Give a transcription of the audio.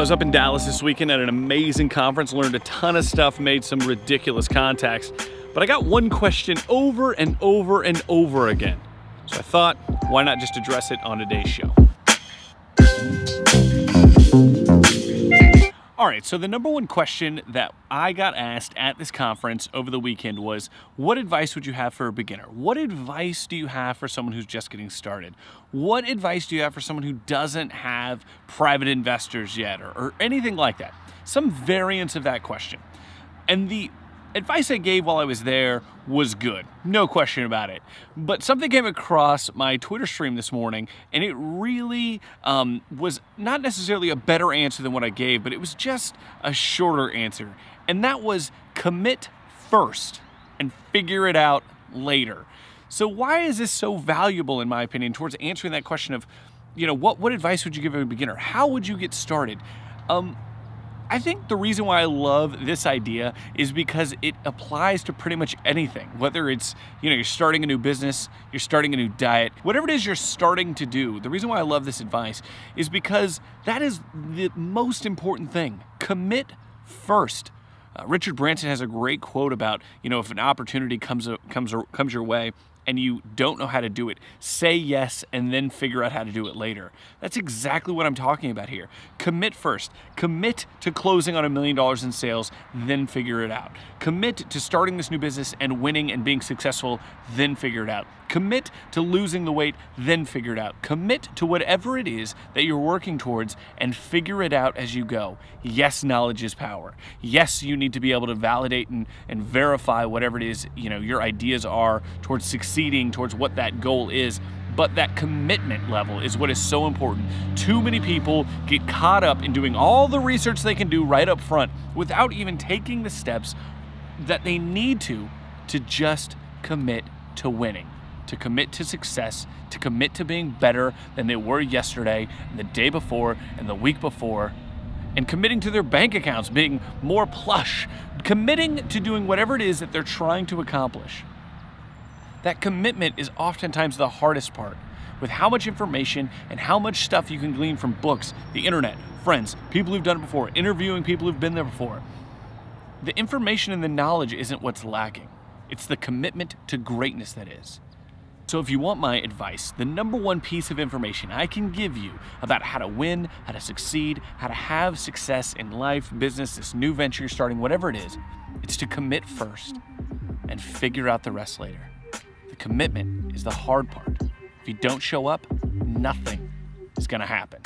I was up in Dallas this weekend at an amazing conference, learned a ton of stuff, made some ridiculous contacts, but I got one question over and over and over again. So I thought, why not just address it on today's show? All right, so the number one question that I got asked at this conference over the weekend was, what advice would you have for a beginner? What advice do you have for someone who's just getting started? What advice do you have for someone who doesn't have private investors yet or anything like that? Some variants of that question. And the advice I gave while I was there was good, no question about it. But something came across my Twitter stream this morning, and it really was not necessarily a better answer than what I gave, but it was just a shorter answer. And that was commit first and figure it out later. So why is this so valuable, in my opinion, towards answering that question of, you know, what advice would you give a beginner? How would you get started? I think the reason why I love this idea is because it applies to pretty much anything, whether it's, you know, you're starting a new business, you're starting a new diet, whatever it is you're starting to do. The reason why I love this advice is because that is the most important thing. Commit first. Richard Branson has a great quote about, you know, if an opportunity comes your way and you don't know how to do it, say yes and then figure out how to do it later. That's exactly what I'm talking about here. Commit first. Commit to closing on $1 million in sales, then figure it out. Commit to starting this new business and winning and being successful, then figure it out. Commit to losing the weight, then figure it out. Commit to whatever it is that you're working towards and figure it out as you go. Yes, knowledge is power. Yes, you need to be able to validate and verify whatever it is, you know, your ideas are towards succeeding towards what that goal is. But that commitment level is what is so important. Too many people get caught up in doing all the research they can do right up front without even taking the steps that they need to just commit to winning, to commit to success, to commit to being better than they were yesterday, and the day before, and the week before, and committing to their bank accounts being more plush, committing to doing whatever it is that they're trying to accomplish. That commitment is oftentimes the hardest part, with how much information and how much stuff you can glean from books, the internet, friends, people who've done it before, interviewing people who've been there before. The information and the knowledge isn't what's lacking. It's the commitment to greatness that is. So if you want my advice, the number one piece of information I can give you about how to win, how to succeed, how to have success in life, business, this new venture you're starting, whatever it is, it's to commit first and figure out the rest later. The commitment is the hard part. If you don't show up, nothing is gonna happen.